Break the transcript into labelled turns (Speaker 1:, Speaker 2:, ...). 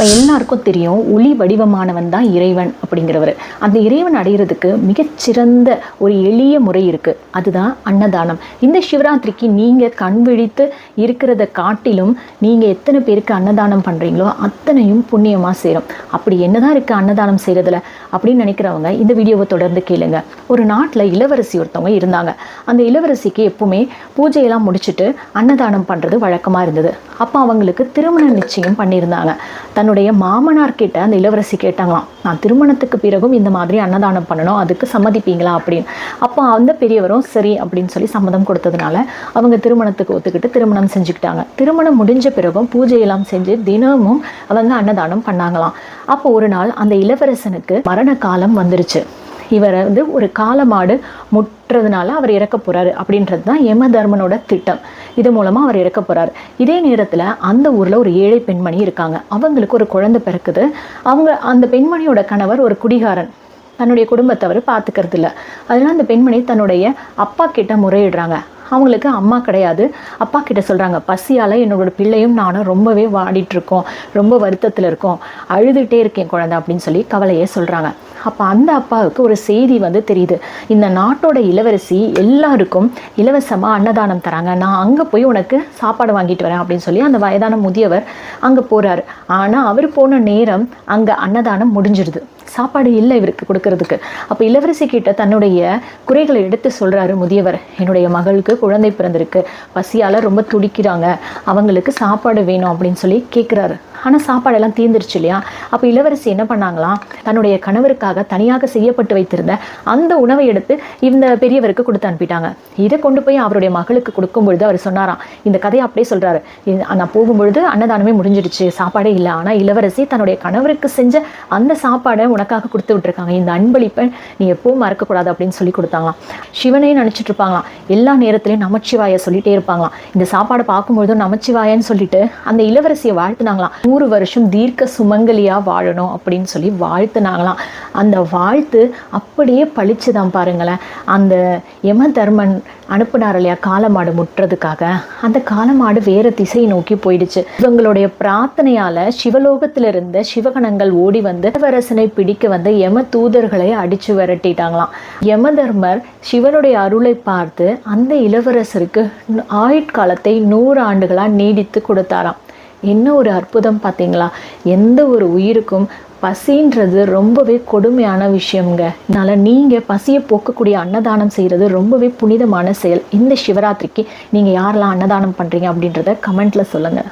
Speaker 1: நம்ம எல்லாருக்கும் தெரியும், ஒளி வடிவமானவன் தான் இறைவன் அப்படிங்கிறவர். அந்த இறைவன் அடையிறதுக்கு மிகச்சிறந்த ஒரு எளிய முறை இருக்குது, அதுதான் அன்னதானம். இந்த சிவராத்திரிக்கு நீங்கள் கண் விழித்து இருக்கிறத காட்டிலும் நீங்கள் எத்தனை பேருக்கு அன்னதானம் பண்ணுறீங்களோ அத்தனையும் புண்ணியமாக சேரும். அப்படி என்னதான் இருக்குது அன்னதானம் செய்கிறதுல அப்படின்னு நினைக்கிறவங்க இந்த வீடியோவை தொடர்ந்து கேளுங்க. ஒரு நாட்டில் இளவரசி ஒருத்தவங்க இருந்தாங்க. அந்த இளவரசிக்கு எப்பவுமே பூஜையெல்லாம் முடிச்சுட்டு அன்னதானம் பண்ணுறது வழக்கமாக இருந்தது. அப்போ அவங்களுக்கு திருமண நிச்சயம் பண்ணியிருந்தாங்க. தன்னுடைய மாமனார் கிட்ட அந்த இளவரசி கேட்டாங்களாம், நான் திருமணத்துக்கு பிறகும் இந்த மாதிரி அன்னதானம் பண்ணணும், அதுக்கு சம்மதிப்பீங்களா அப்படின்னு. அப்போ அந்த பெரியவரும் சரி அப்படின்னு சொல்லி சம்மதம் கொடுத்ததுனால அவங்க திருமணத்துக்கு ஒத்துக்கிட்டு திருமணம் செஞ்சுக்கிட்டாங்க. திருமணம் முடிஞ்ச பிறகும் பூஜையெல்லாம் செஞ்சு தினமும் அவங்க அன்னதானம் பண்ணாங்களாம். அப்போ ஒரு நாள் அந்த இளவரசனுக்கு மரண காலம் வந்துருச்சு. இவரை ஒரு காளமாடு முட்டுறதுனால அவர் இறக்க போகிறாரு அப்படின்றது தான் யம தர்மனோட திட்டம். இது மூலமாக அவர் இறக்க போகிறாரு. இதே நேரத்தில் அந்த ஊரில் ஒரு ஏழை பெண்மணி இருக்காங்க. அவங்களுக்கு ஒரு குழந்தை பிறக்குது. அந்த பெண்மணியோட கணவர் ஒரு குடிகாரன், தன்னுடைய குடும்பத்தை அவர் பார்த்துக்கிறது இல்லை. அதனால் அந்த பெண்மணி தன்னுடைய அப்பா கிட்ட முறையிடுறாங்க. அவங்களுக்கு அம்மா கிடையாது. அப்பா கிட்ட சொல்கிறாங்க, பசியால் என்னோட பிள்ளையும் நானும் ரொம்பவே வாடிட்டுருக்கோம், ரொம்ப வருத்தத்தில் இருக்கோம், அழுதுகிட்டே இருக்கேன் குழந்தை அப்படின்னு சொல்லி கவலையே சொல்கிறாங்க. அப்போ அந்த அப்பாவுக்கு ஒரு செய்தி தெரியுது, இந்த நாட்டோட இளவரசி எல்லாருக்கும் இலவசமாக அன்னதானம் தராங்க, நான் அங்கே போய் உனக்கு சாப்பாடு வாங்கிட்டு வரேன் அப்படின்னு சொல்லி அந்த வயதான முதியவர் அங்கே போகிறாரு. ஆனால் அவர் போன நேரம் அங்கே அன்னதானம் முடிஞ்சிடுது, சாப்பாடு இல்லை இவருக்கு கொடுக்கறதுக்கு. அப்போ இளவரசி கிட்ட தன்னுடைய குறைகளை எடுத்து சொல்கிறாரு முதியவர், என்னுடைய மகளுக்கு குழந்தை பிறந்திருக்கு, பசியால் ரொம்ப துடிக்கிறாங்க, அவங்களுக்கு சாப்பாடு வேணும் அப்படின்னு சொல்லி கேட்குறாரு. ஆனால் சாப்பாடெல்லாம் தீர்ந்துருச்சு இல்லையா. அப்போ இளவரசி என்ன பண்ணாங்களாம், தன்னுடைய கணவருக்காக தனியாக செய்யப்பட்டு வைத்திருந்த அந்த உணவை எடுத்து இந்த பெரியவருக்கு கொடுத்து அனுப்பிட்டாங்க. இதை கொண்டு போய் அவருடைய மகளுக்கு கொடுக்கும் பொழுது அவர் சொன்னாராம், இந்த கதையை அப்படியே சொல்கிறாரு, நான் போகும்பொழுது அன்னதானமே முடிஞ்சிடுச்சு, சாப்பாடே இல்லை, ஆனால் இளவரசி தன்னுடைய கணவருக்கு செஞ்ச அந்த சாப்பாடை உனக்காக கொடுத்து விட்டுருக்காங்க, இந்த அன்பளிப்பை நீ எப்பவும் மறக்கக்கூடாது அப்படின்னு சொல்லி கொடுத்தாங்களாம். சிவனையும் நினச்சிட்டு இருப்பாங்களாம், எல்லா நேரத்துலையும் நமச்சிவாய சொல்லிட்டே இருப்பாங்களாம். இந்த சாப்பாடை பார்க்கும்பொழுதும் நமச்சிவாயன்னு சொல்லிட்டு அந்த இளவரசியை வாழ்த்துனாங்களாம். 100 வருஷம் தீர்க்க சுமங்கலியா வாழணும் அப்படின்னு சொல்லி வாழ்த்துனாங்களாம். அந்த வாழ்த்து அப்படியே பழிச்சுதான் பாருங்களேன். அந்த யம தர்மன் அனுப்புனார் இல்லையா காளமாடு முட்டுறதுக்காக, அந்த காளமாடு வேற திசை நோக்கி போயிடுச்சு. இவங்களுடைய பிரார்த்தனையால சிவலோகத்தில் இருந்த சிவகணங்கள் ஓடி வந்து இளவரசனை பிடிக்க வந்து யம தூதர்களை அடிச்சு விரட்டிட்டாங்களாம். யம தர்மர் சிவனுடைய அருளை பார்த்து அந்த இளவரசருக்கு ஆயுட்காலத்தை 100 ஆண்டுகளா நீடித்து கொடுத்தாராம். என்ன ஒரு அற்புதம் பார்த்தீங்களா. எந்த ஒரு உயிருக்கும் பசின்றது ரொம்பவே கொடுமையான விஷயம்ங்க. அதனால் நீங்கள் பசியை போக்கக்கூடிய அன்னதானம் செய்கிறது ரொம்பவே புனிதமான செயல். இந்த சிவராத்திரிக்கு நீங்கள் யாரெல்லாம் அன்னதானம் பண்ணுறீங்க அப்படின்றத கமெண்ட்டில் சொல்லுங்கள்.